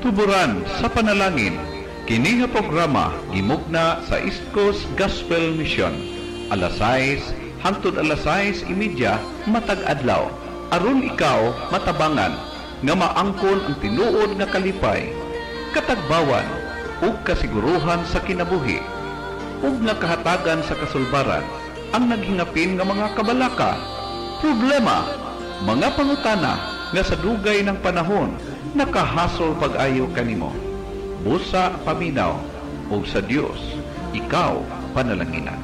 Tuburan sa panalangin. Kini nga programa gimugna sa East Coast Gospel Mission. Alas 6 hangtod alas 6:30 matag adlaw. Aron ikaw matabangan nga maangkon ang tinuod nga kalipay, katagbawan ug kasiguruhan sa kinabuhi ug nga kahatagan sa kasulbaran ang naghingapin nga mga kabalaka, problema, mga pangutana nga sa dugay ng panahon nakahasol pag-ayo kanimo. Busa paminaw ug sa Dios ikaw panalanginan.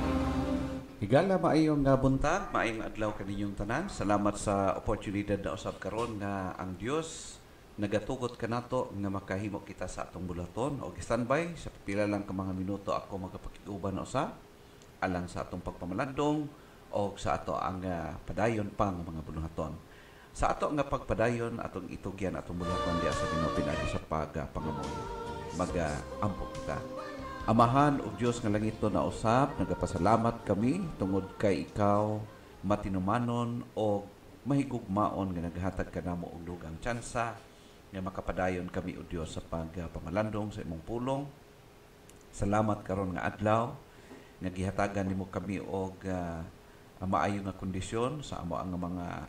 Higala maayong nga buntag, maayong adlaw kaninyong tanan. Salamat sa oportunidad na usab karon nga ang Dios nagatugot kanato nga makahimo kita sa atong bulaton. Og standby sa pipila lang ka mga minuto ako magapakiguban usa alang sa atong pagpamalandong o sa ato ang padayon pang mga buluhaton. Sa ato nga pagpadayon atong itugyan atong buluhaton diya sa Ginoo pinagi sa pangamoy. Mag-ampo kita. Amahan o Diyos nga langiton na usab, nagapasalamat kami tungod kay ikaw matinumanon o mahigugmaon nga naghatag kanamo og dugang tsansa nga makapadayon kami o Diyos sa pagpamalandong sa imong pulong. Salamat karon nga adlaw nga gihatagan nimo kami og maayo nga kondisyon sa amo ang mga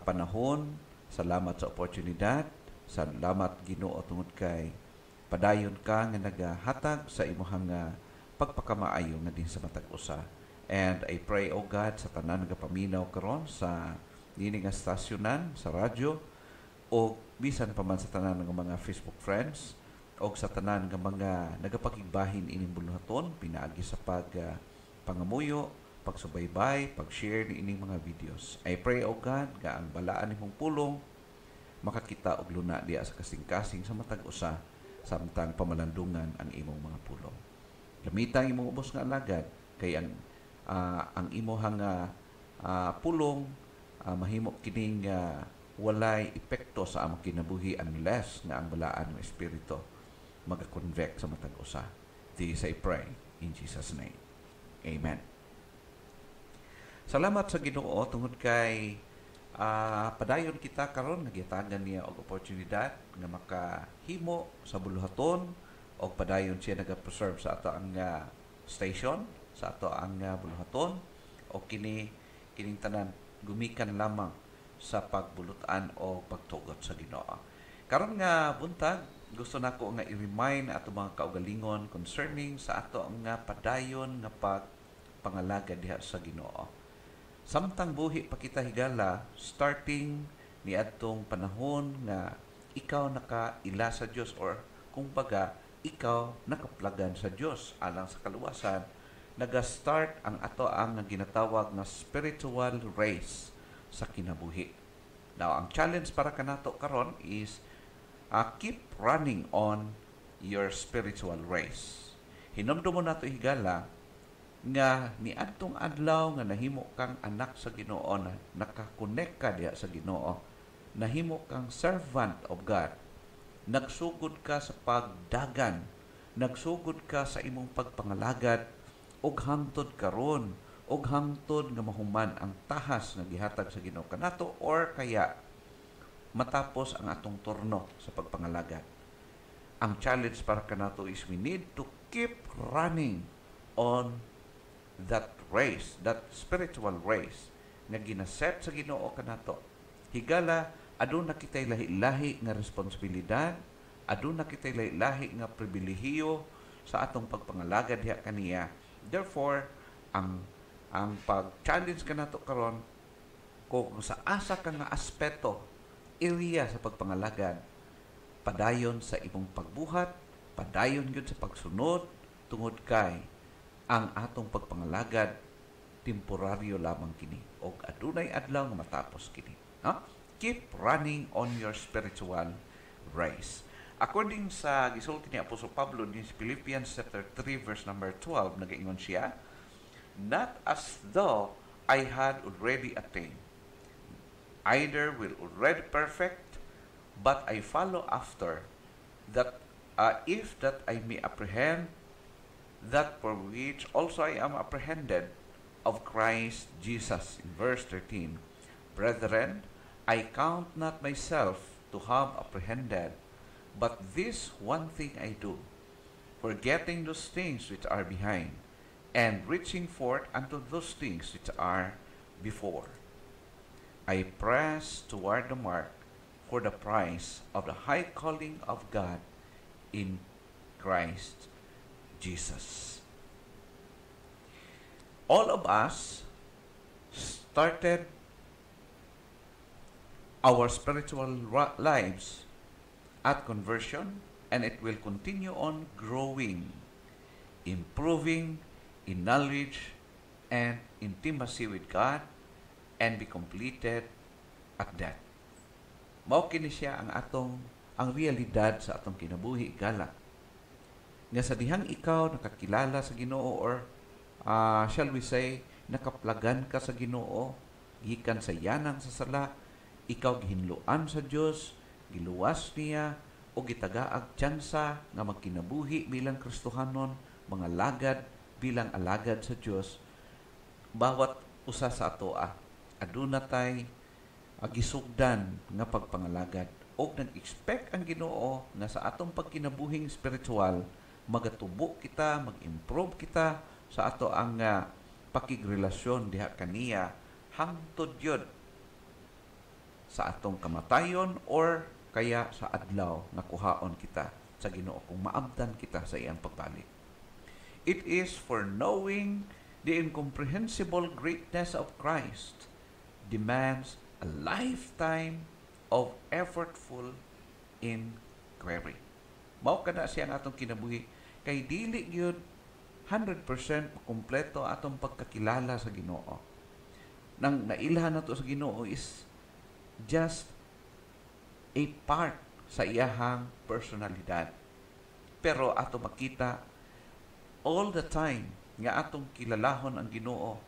panahon. Salamat sa oportunidad. Salamat Ginoo tungod kay padayon ka nga nagahatag sa imong pagpakamaayo nga din sa matag usa. And I pray, O God, sa tanan nga paminaw karon sa dini nga stasyonan sa radyo o bisan pa man sa tanan nga mga Facebook friends o sa tanan nga mga nagapakigbahin ining buluhaton pinaagi sa pangamuyo, pagsubaybay, pag-share ni ining mga videos. I pray, O God, nga ang balaan nimong pulong makakita og luna diya sa kasing-kasing sa matag usa samtang pamalandungan ang imong mga pulong. Gamitan imong ubos nga alagad kay ang imong pulong mahimo kining walay epekto sa among kinabuhi unless nga ang balaan ng espiritu maga-convect sa matag usa. This I pray in Jesus' name. Amen. Salamat sa Ginoo tungod kay padayon kita karon nagitagan niya og oportunidad nga makahimo sa buluhaton og padayon siya naga-preserve sa ato ang station, sa ato ang buluhaton o kining tanan gumikan lamang sa pagbulutan o pagtugot sa Ginoo. Karon nga buntag gusto nako nga i-remind ato mga kaugalingon concerning sa ato ang padayon nga pagpangalaga diha sa Ginoo. Samtang buhi pa kita higala, starting ni adtong panahon nga ikaw nakaila sa Dios or kung baga ikaw nakaplagan sa Dios alang sa kaluwasan, naga-start ang ato ang ginatawag na spiritual race sa kinabuhi. Now, ang challenge para kanato karon is keep running on your spiritual race. Hinumdum mo nato higala nga ni adtong adlaw nga nahimo kang anak sa Ginoo, na nakakonect ka diha sa Ginoo, nahimo kang servant of God, nagsugod ka sa pagdagan, nagsugod ka sa imong pagpangalagad og hangtod karon og hangtod nga mahuman ang tahas nga gihatag sa Ginoo kanato or kaya matapos ang atong turno sa pagpangalagad. Ang challenge para kanato is we need to keep running on that race, that spiritual race nga ginaset sa Ginoo kanato. Higala aduna kitay lahi-lahi nga responsibilidad, aduna kitay lahi-lahi nga pribilehiyo sa atong pagpangalagad diha kaniya. Therefore, ang pag-challenge kanato karon kung sa asa ka nga aspeto, area sa pagpangalagad, padayon sa imong pagbuhat, padayon gyud sa pagsunod tungod kay ang atong pagpangalagad temporaryo lamang kini og adunay adlaw nga matapos kini. Keep running on your spiritual race. According sa gisulti ni Apostol Pablo din sa Philippians chapter 3 verse number 12, nagaingon siya, not as though I had already attained, either will already perfect, but I follow after that, if that I may apprehend that for which also I am apprehended of Christ Jesus. In verse 13, Brethren, I count not myself to have apprehended, But this one thing I do, forgetting those things which are behind, and reaching forth unto those things which are before. I press toward the mark for the prize of the high calling of God in Christ Jesus. All of us started our spiritual lives at conversion, and it will continue on growing, improving in knowledge and intimacy with God, and be completed at death. Mao kini siya ang realidad sa atong kinabuhi gala. Nga sa dihang ikaw nakakilala sa Ginoo, or shall we say nakaplagan ka sa Ginoo, gikan sa yanang sa sala, ikaw gihinluan sa Dios, giluwas niya o gitagaag tsansa nga magkinabuhi bilang Kristohanon, mga lagad bilang alagad sa Dios. Bawat usa sa atoa aduna tay gisugdan nga pagpangalagad, o nag-expect ang Ginoo nga sa atong pagkinabuhing spiritual magatubo kita, mag-improve kita sa ato ang pakigrelasyon diha kaniya hangtod yun sa atong kamatayon, or kaya sa adlaw nga kuhaon kita sa Ginoo kung maabdan kita sa iyang pagbalik. It is for knowing the incomprehensible greatness of Christ demands a lifetime of effortful inquiry. Mao kana siya ang atong kinabuhi, kay dili gyud 100% kompleto atong pagkakilala sa Ginoo. Nang nailhan nato sa Ginoo is just a part sa iyahang personalidad. Pero ato makita all the time nga atong kilalahon ang Ginoo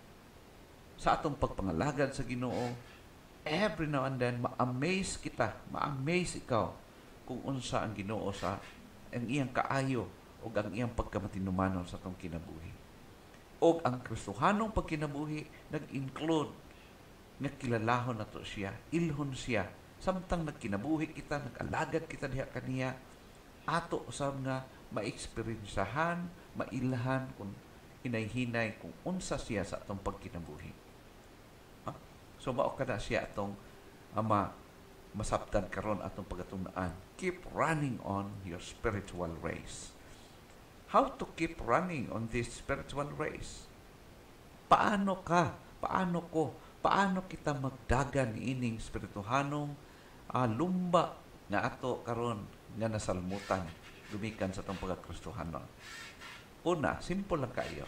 sa atong pagpangalagad sa Ginoo. Every now and then ma-amaze kita, ma-amaze ikaw kung unsa ang Ginoo sa ang iyang kaayo o ang iyang pagkamatinumanon sa atong kinabuhi. O ang Kristohanong pagkinabuhi nag-include nga kilalahon nato siya, ilhon siya, samtang nagkinabuhi kita, nag-alagad kita diha kaniya, ato usab nga ma-experiencehan, mailhan kung hinay-hinay kung unsa siya sa atong pagkinabuhi. So mao kada siya atong masabtan karon atong pagatunaan. Keep running on your spiritual race. How to keep running on this spiritual race? Paano kita magdagan ining spirituhanong lumba nga ato karon nga nasalmutan gumikan sa atong pagkakristohanon? Una, simple lang kayo.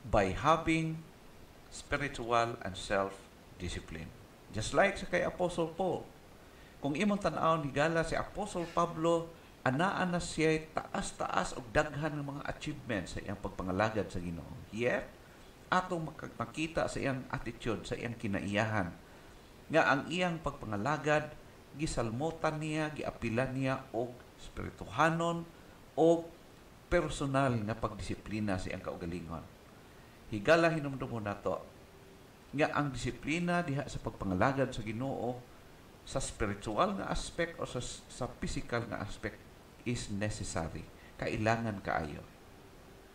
By having spiritual and self-discipline. Just like sa kay Apostle Paul. Kung imong tan-awon higala si Apostle Pablo, anaan na siya taas-taas og daghan ng mga achievements sa iyang pagpangalagad sa Ginoo. Yet, atong makita sa iyang attitude, sa iyang kinaiyahan, nga ang iyang pagpangalagad, gisalmutan niya, giapilan niya og spirituhanon o personal nga pagdisiplina sa iyang kaugalingon. Higala hinumdumon nato nga ang disiplina diha sa pagpangalagad sa Ginoo sa spiritual nga aspect o sa physical nga aspect is necessary. Kailangan kaayo.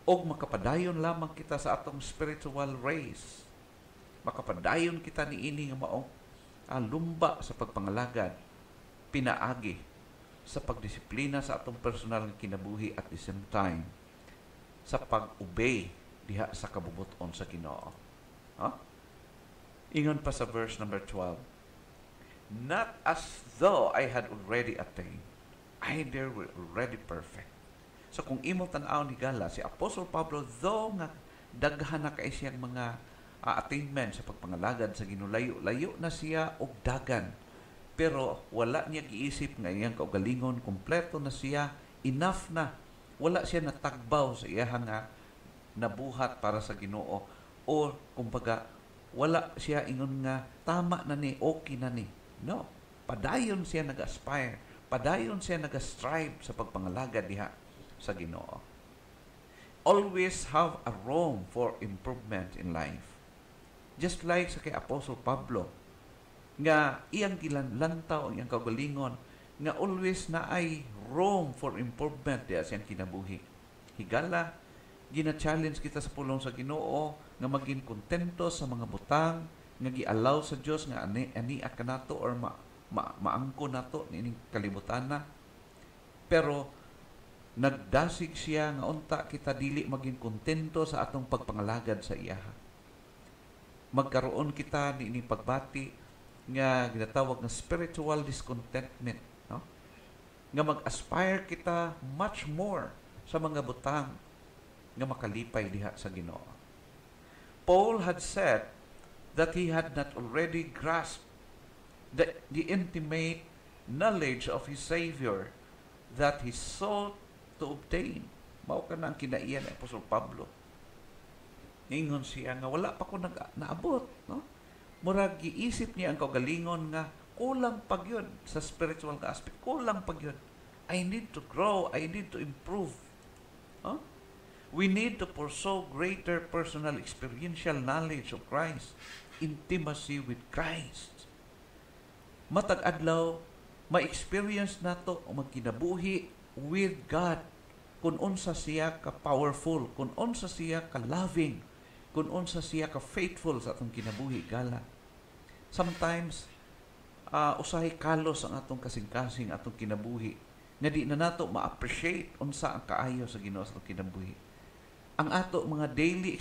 Og makapadayon lamang kita sa atong spiritual race. Makapadayon kita niini nga maong lumba sa pagpangalagad, pinaagi sa pagdisiplina sa atong personal nga kinabuhi, at the same time sa pag-obey diha sa kabubuton sa Ginoo. Ingon pa sa verse number 12, not as though I had already attained, either were already perfect. So kung imong tan-awon higala si Apostle Pablo, though nga daghan na kay siyang mga attainment sa pagpangalagad sa Ginoo, layo na siya og dagan, pero wala niya giisip nga iyang kaugalingon, kompleto na siya, enough na, wala siya natagbaw sa iyang nga nabuhat para sa Ginoo, o kumbaga wala siya ingon nga tama na ni, okay na ni. No, padayon siya nag-aspire, padayon siya nag-strive sa pagpangalagad diha sa Ginoo. Always have a room for improvement in life. Just like sa kay Apostle Pablo, nga iyang gilanlantaw ang iyang kaugalingon, nga always na ay room for improvement diya siyang kinabuhi. Higala, gina-challenge kita sa pulong sa Ginoo nga maging kontento sa mga butang nga gi-allow sa Dios nga ania ka nato or maangko nato nining kalibutan na. Pero nagdasig siya nga unta kita dili maging kontento sa atong pagpangalagad sa iya. Magkaroon kita ni pagbati nga ginatawag nga spiritual discontentment, no? Nga mag-aspire kita much more sa mga butang nga makalipay diha sa Ginoo. Paul had said that he had not already grasped the intimate knowledge of his Savior that he sought to obtain. Mao ka na ang kinaiyan ni Apostol Pablo. Ingon siya nga wala pa ko naabot, no? Murag giisip niya ang kaugalingon nga kulang pag yun sa spiritual ka aspect. Kulang pag yun. I need to grow. I need to improve. Huh? We need to pursue greater personal experiential knowledge of Christ. Intimacy with Christ. Matag adlaw, ma-experience nato o magkinabuhi with God. Kung unsa siya ka powerful, kung unsa siya ka loving, kung unsa siya ka faithful sa atong kinabuhi gala. Sometimes usahay kalos ang atong kasing-kasing atong kinabuhi nga di na nato ma-appreciate unsa ang kaayo sa Ginoo sa atong kinabuhi. Ang ato mga daily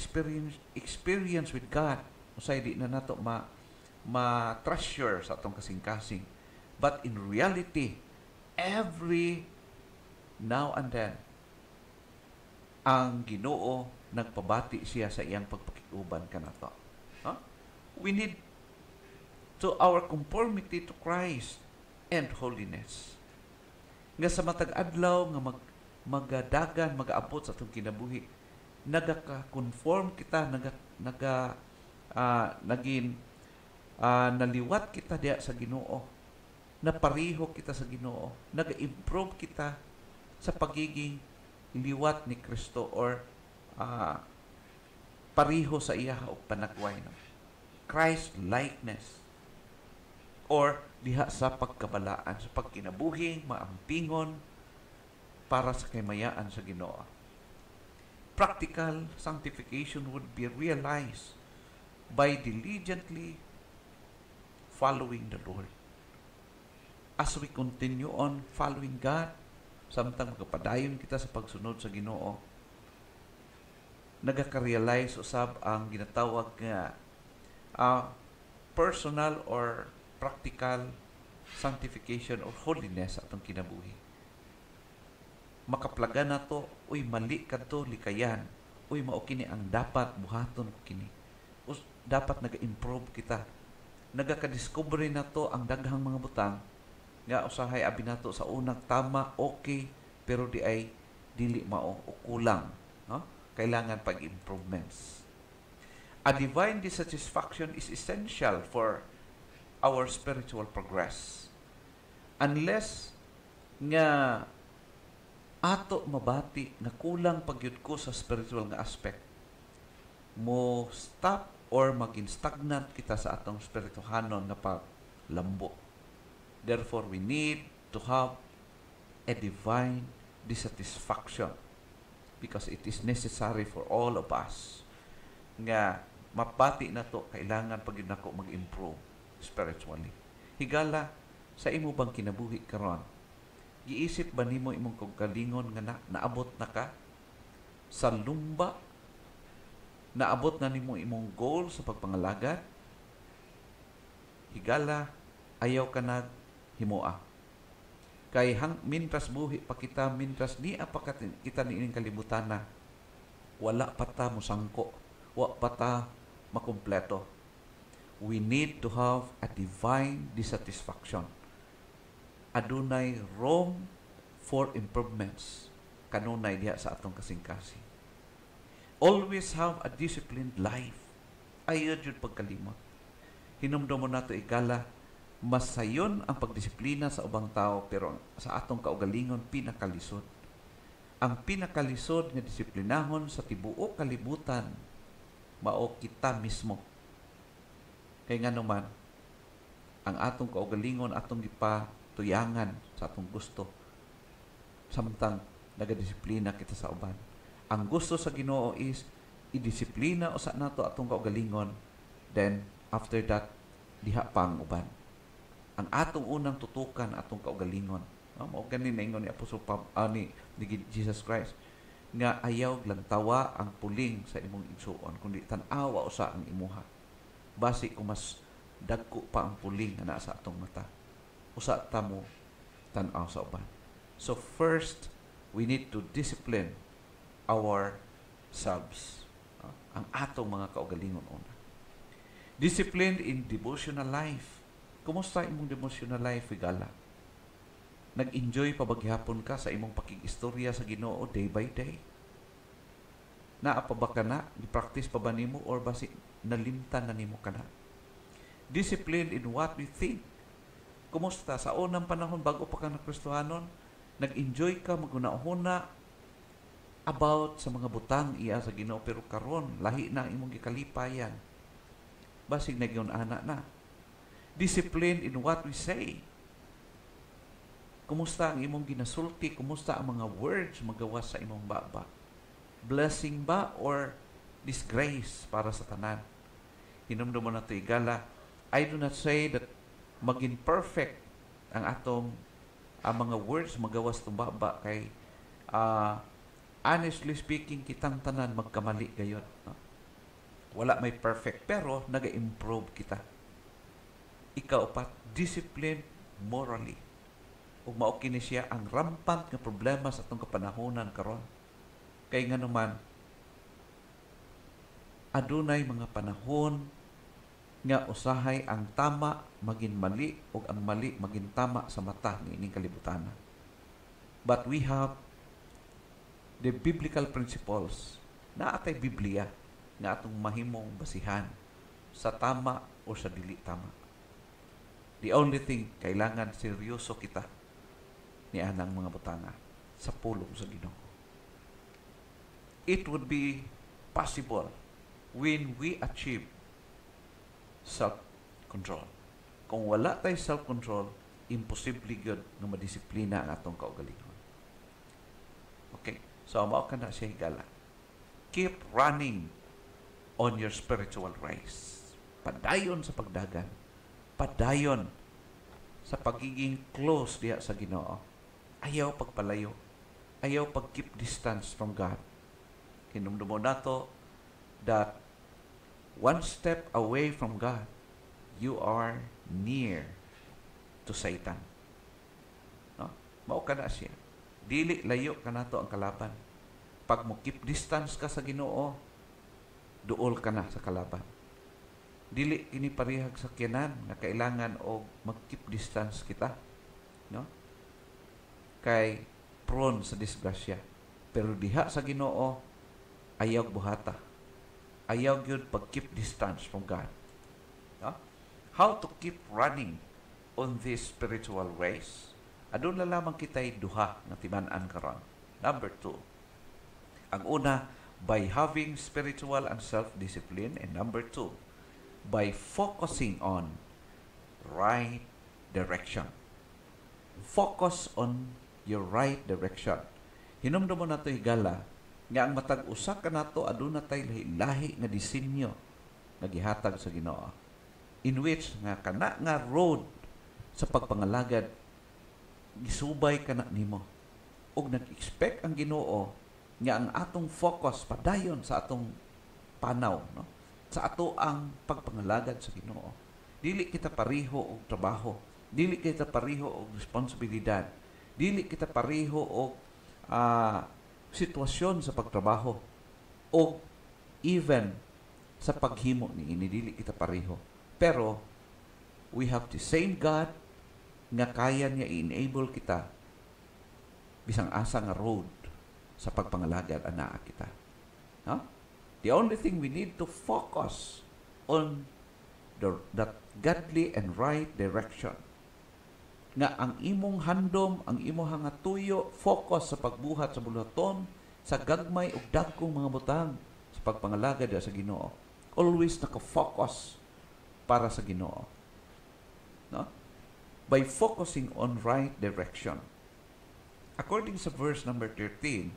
experience with God usahay di na nato ma-treasure sa atong kasing-kasing. But in reality, every now and then ang Ginoo nagpabati siya sa iyang pagpakiuban kanato. Huh? We need to our conformity to Christ and holiness. Nga sa matag adlaw nga magadagan, mag-aabot sa atong kinabuhi, nagaka-conform kita, naging naliwat kita diya sa Ginoo, napariho kita sa Ginoo, nag-improve kita sa pagiging liwat ni Kristo or pariho sa iya o panagway. No? Christ likeness or diha sa pagkabalaan, sa pagkinabuhing, maampingon para sa kamayaan sa Ginoo. Practical sanctification would be realized by diligently following the Lord. As we continue on following God, samtang magpadayon kita sa pagsunod sa Ginoo, nagaka-realize usab ang ginatawag nga personal or practical sanctification or holiness atong kinabuhi. Makaplaga na to, uy, mali ka to, likayan. Uy, mao kini ang dapat buhaton ko kini. Dapat naga-improve kita. Nagaka-discovery na to ang daghang mga butang nga usahay abi nato sa unang tama, okay, pero di ay dili mao o kulang, no? Kailangan pag-improvements. A divine dissatisfaction is essential for our spiritual progress. Unless nga ato mabati nga kulang pagyud ko sa spiritual nga aspect, mo stop or maging stagnant kita sa atong spirituhanon nga paglambo. Therefore, we need to have a divine dissatisfaction because it is necessary for all of us nga mapati na to, kailangan pag yun ako mag-improve spiritually. Higala, sa imo bang kinabuhi karon, giisip ba nimo imong kagalingon nga naabot na ka sa lumba? Naabot na nimo imong goal sa pagpangalagad? Higala, ayaw ka na himoa. Kay mintras buhi pa kita, mintras ni apa kita niining kalibutan na, wala pa ta musangko, wala pa ta makumpleto. We need to have a divine dissatisfaction. Adunay room for improvements kanunay diha sa atong kasing-kasing. Always have a disciplined life. Ayaw yun pagkalimot. Hinumdum mo nato igala, masayon ang pagdisiplina sa ubang tao, pero sa atong kaugalingon pinakalisod. Ang pinakalisod nga disiplinahon sa tibuok kalibutan mao kita mismo. Kay nga naman ang atong kaugalingon atong tuyangan sa atong gusto. Samtang nagadisiplina kita sa uban. Ang gusto sa Ginoo is idisiplina usa nato atong kaugalingon, then after that diha pang uban. Ang atong unang tutukan atong kaugalingon. Mao ganin ingon ni Apostol ni Jesus Christ nga ayaw lang tawa ang puling sa imong igsuon kundi tan-awa usa ang imuha. Basi kung mas dagko pa ang puling nga naa sa atong mata, usa ta mo tan-aw sa uban. So first, we need to discipline ourselves. Ang atong mga kaugalingon una. Discipline in devotional life. Kumusta imong devotional life, Igala? Nag-enjoy pa baghapon ka sa imong pakig-istorya sa Ginoo day by day? Naa pa ba ka na? Di-practice pa ba nimo or basi nalimtan na nimo ka na? Discipline in what we think. Kumusta? Sa unang panahon bago pa ka na-Kristohanon, nag-enjoy ka maguna-una about sa mga butang iya sa Ginoo, pero karon lahi na ang imong gikalipayan. Basig na gyud ana na. Discipline in what we say. Kumusta ang imong ginasulti? Kumusta ang mga words magawas sa imong baba? Blessing ba or disgrace para sa tanan? Hinumdum mo na ito, Igala. I do not say that maging perfect ang atong ang mga words magawas itong baba kay honestly speaking, kitang tanan magkamali gayon. No? Wala may perfect, pero naga-improve kita. Ika-upat, discipline morally. Ug mao kini siya ang rampant nga problema sa atong kapanahonan karon. Kay nga naman adunay mga panahon nga usahay ang tama maging mali ug ang mali maging tama sa mata ni ining kalibutan. But we have the biblical principles na atay Biblia nga atong mahimong basihan sa tama o sa dili tama. The only thing, kailangan seryoso kita ni anang mga butanga sa pulong sa Ginoo. It would be possible when we achieve self-control. Kung wala tayo self-control, imposible yun na madisiplina ang atong kaugalingon. Okay? So, mao ka na siya higala. Keep running on your spiritual race. Padayon sa pagdagan. Padayon sa pagiging close diha sa Ginoo. Ayaw pagpalayo. Ayaw pag-keep distance from God. Hinumdumon nato that one step away from God, you are near to Satan. No? Mao ka na siya. Dili layo ka nato ang kalaban. Pag mo keep distance ka sa Ginoo, duol ka na sa kalaban. Dili kini parihag sa kinan na kailangan og mag-keep distance kita. No? Kay prone sa disgrasya. Pero diha sa Ginoo, ayaw buhata. Ayaw gyud pag-keep distance from God. No? How to keep running on this spiritual race? Adun na lamang kita'y duha na timan-an karon. Number 2. Ang una, by having spiritual and self-discipline. And number 2, by focusing on right direction. Focus on your right direction. Hinumdum mo na ito higala nga ang matag usa ka nato aduna tay lahi nga disenyo nga gihatag sa Ginoo, in which nga kana nga road sa pagpangalagad gisubay kana nimo, ug nag-expect ang Ginoo nga ang atong focus padayon sa atong panaw, no? Sa ato ang pagpangalagad sa Ginoo. Dili kita pariho og trabaho, dili kita pariho og responsibilidad, dili kita pariho og sitwasyon sa pagtrabaho o even sa paghimo ni inidili kita pareho. Pero we have the same God nga kaya niya i-enable kita bisang asa nga road sa pagpangalagad anaa kita. No? The only thing we need to focus on that godly and right direction. Nga ang imong handom, ang imong nga tuyo, focus sa pagbuhat sa buluhaton, sa gagmay ug dagkong mga butang sa pagpangalagad sa Ginoo. Always naka-focus para sa Ginoo. No? by focusing on right direction. According sa verse number 13,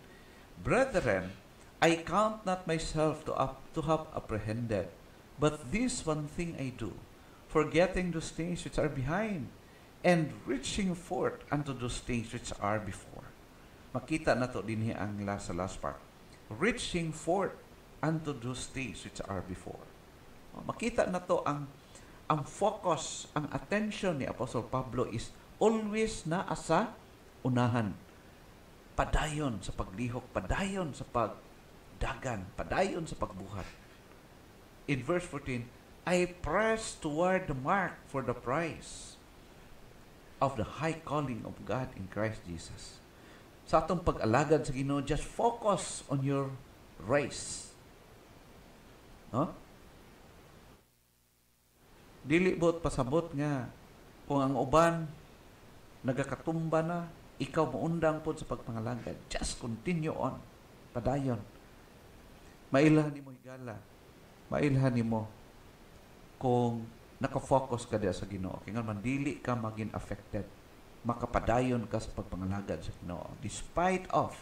Brethren, I count not myself to have apprehended, but this one thing I do, forgetting those things which are behind, and reaching forth unto those things which are before. Makita na to din ang last part. Reaching forth unto those things which are before. Makita na to ang focus, ang attention ni Apostle Pablo is always na sa unahan. Padayon sa paglihok, padayon sa pagdagan, padayon sa pagbuhat. In verse 14, I press toward the mark for the prize of the high calling of God in Christ Jesus. Sa atong pag-alagad sa Ginoo, just focus on your race. No? Dili bot pasabot nga kung ang uban nagakatumba na, ikaw maundang po sa pagpangalagad. Just continue on. Padayon. Mailhan ni mo higala. Mailhan ni mo kung nakafocus ka diya sa Ginoo. Kaya man dili ka maging affected. Makapadayon ka sa pagpangalagad sa Ginoo. Despite of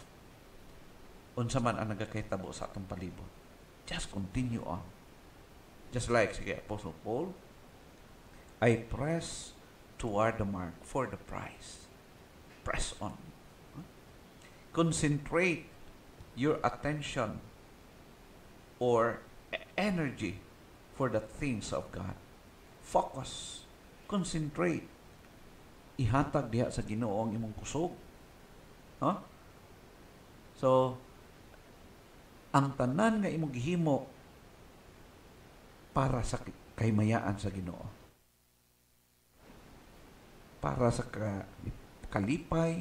unsa man ang nagakahitabo sa atong palibot. Just continue on. Just like sige Apostle Paul, I press toward the mark for the prize. Press on. Concentrate your attention or energy for the things of God. Focus. Concentrate. Ihatag diha sa Ginoo ang imong kusog. Huh? So, ang tanan nga imong gihimo para sa kahimayaan sa Ginoo. Para sa kalipay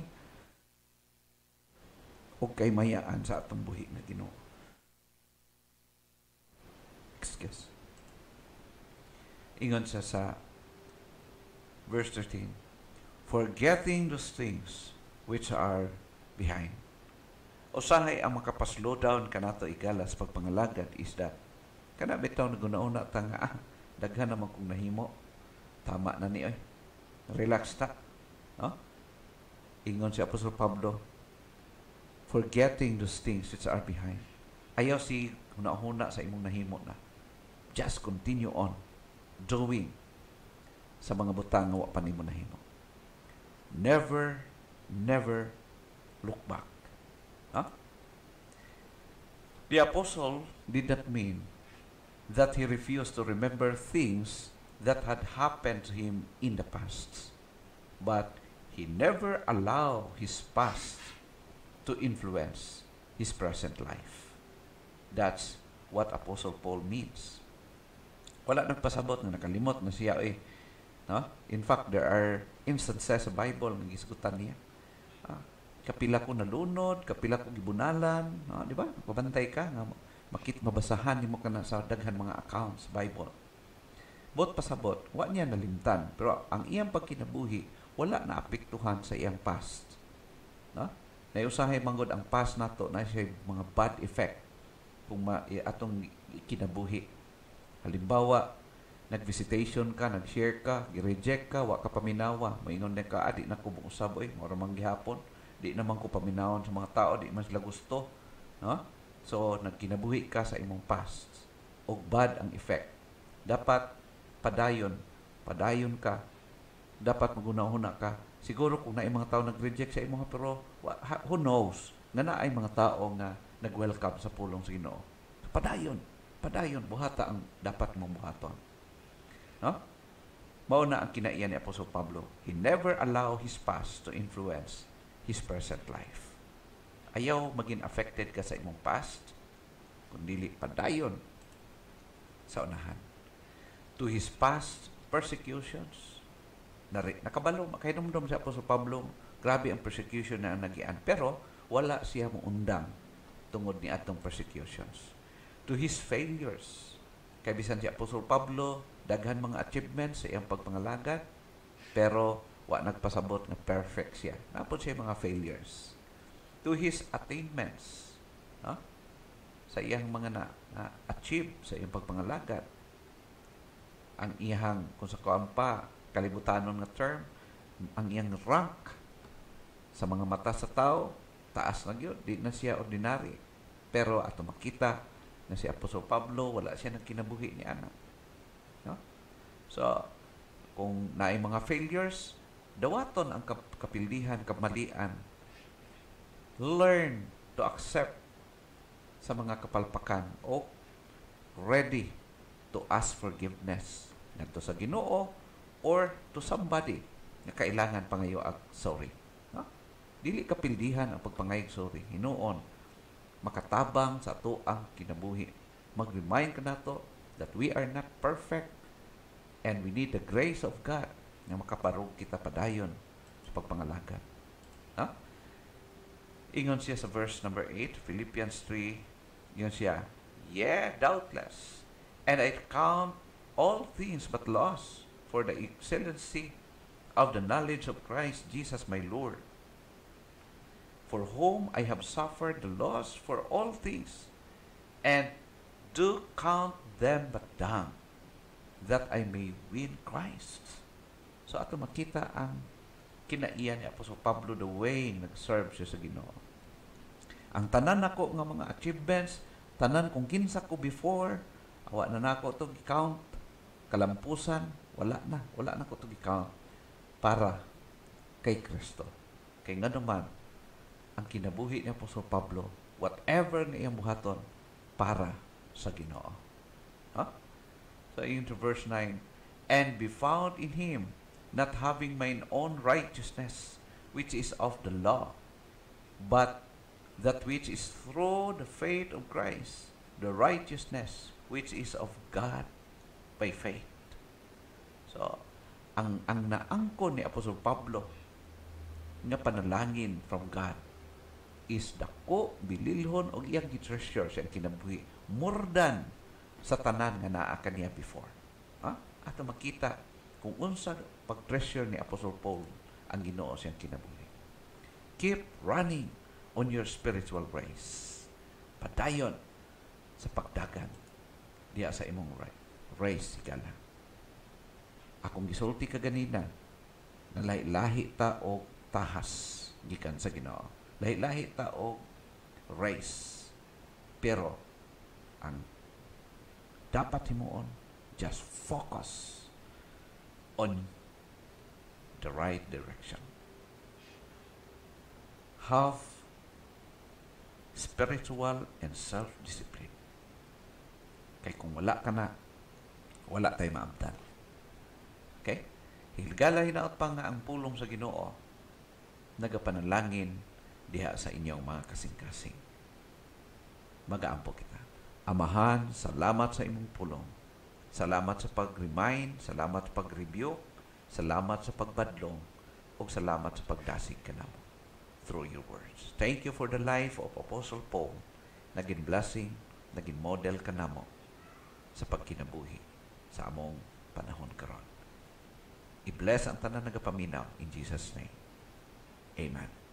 o kahimayaan sa atong buhi nga Ginoo. Excuse. Ingon siya sa verse 13, forgetting those things which are behind. Usahay ang makapaslow down kanato igala sa pagpangalagad is that kana bitaw naguna-una ta nga daghan naman kung nahimo. Tama na ni oy. Relax ta. No? Ingon si Apostol Pablo, forgetting those things which are behind. Ayaw si huna-huna sa imong nahimo na. Just continue on doing sa mga butang nga wa pa nimo nahimo. Never look back. Huh? The apostle did not mean that he refused to remember things that had happened to him in the past. But he never allowed his past to influence his present life. That's what Apostle Paul means. Wala nagpasabot na nakalimot na siya no? In fact, there are instances sa Bible nga gisgutan niya. Kapila ko nalunod, kapila ko gibunalan, no? Di ba? Pabantay ka nga mabasahan nimo kana sa daghan mga accounts Bible. Bot pasabot, wa niya nalimtan, pero ang iyang pagkinabuhi wala na apektuhan sa iyang past. No? Naiusahay manggod ang past nato na siya mga bad effect kung atong kinabuhi. Halimbawa, nag-visitation ka, nag-share ka, gi-reject ka, wa ka paminawa, maingon na ka, di na ko usab oy, mura man gihapon, di naman ko paminawon sa mga tao, di man sila gusto, no? So nagkinabuhi ka sa imong past. Og bad ang effect. Dapat padayon ka. Dapat maguna-huna ka. Siguro kung naay mga tao nag-reject sa imong pero who knows nga naay mga tao nga nag-welcome sa pulong sa Ginoo. Padayon, buhata ang dapat mong buhaton. No? Mao na ang kinaiya ni Apostle Pablo. He never allowed his past to influence his present life. Ayaw maging affected ka sa imong past, kundi padayon sa unahan. To his past persecutions, nakabalo, makahinumdum si Apostle Pablo, grabe ang persecution na nagian. Pero, wala siya muundang tungod ni atong persecutions. To his failures, kay bisan si Apostle Pablo, daghan mga achievements sa iyang pagpangalagad, pero wa nagpasabot na perfect siya. Napod siya mga failures. To his attainments, sa iyang mga na-achieve sa iyang pagpangalagad, ang iyang, kung sa kuampa, kalibutanon nga term, ang iyang rank sa mga mata sa tao, taas na yun. Di na siya ordinary. Pero ato makita na si Apostol Pablo, wala siya ng kinabuhi ni Ana. No? So, kung naay mga failures, dawaton ang kapildihan, kamalian. Learn to accept sa mga kapalpakan o ready to ask forgiveness ngadto sa Ginoo or to somebody na kailangan pangayo ag sorry. No? Dili kapildihan ang pagpangayog sorry. Hinuon makatabang sa ato ang kinabuhi. Mag-remind ka nato that we are not perfect and we need the grace of God na makaparog kita padayon sa pagpangalagad. Ha? Ingon siya sa verse number 8, Philippians 3, ingon siya, yeah, doubtless, and I count all things but loss for the excellency of the knowledge of Christ Jesus my Lord, for whom I have suffered the loss for all things, and do count them but dung, that I may win Christ. So ato makita ang kinaiyan ni Apostol Pablo the way nag-serve siya sa Ginoo. Ang tanan nako nga mga achievements, tanan kung kinsa ko before, awa na nako to gi-count, kalampusan, wala na ko to gi-count para kay Kristo. Kay nga naman ang kinabuhi ni Apostol Pablo, whatever na iyang buhaton, para sa Ginoo. Huh? So, into verse 9, and be found in Him, not having mine own righteousness, which is of the law, but that which is through the faith of Christ, the righteousness which is of God by faith. So, ang naangkon ni Apostol Pablo nga panalangin from God is dako, bililhon, o iyang treasure sa kinabuhi. More than sa tanan nga naa kaniya before. Ha? Ato makita kung unsa pag-treasure ni Apostle Paul ang Ginoo siyang kinabuhi. Keep running on your spiritual race. Padayon sa pagdagan diya sa imong race sigala. Akong gisulti ka ganina na lahi ta og tahas gikan sa Ginoo. Lahi ta og race. Pero ang dapat himuon, just focus on the right direction. Have spiritual and self-discipline. Kaya kung wala ka na, wala tayo maabdan. Okay? Hilgala hinaot pa nga ang pulong sa Ginoo, nagapanalangin diha sa inyong mga kasing-kasing. Magaampo kita. Amahan, salamat sa imong pulong. Salamat sa pag-remind, salamat sa pag-review, salamat sa pagbadlong, o salamat sa pagdasig kanamo through your words. Thank you for the life of Apostle Paul. Naging blessing, naging model kanamo sa pagkinabuhi sa among panahon karon. I-bless ang tanan nagapaminaw in Jesus' name. Amen.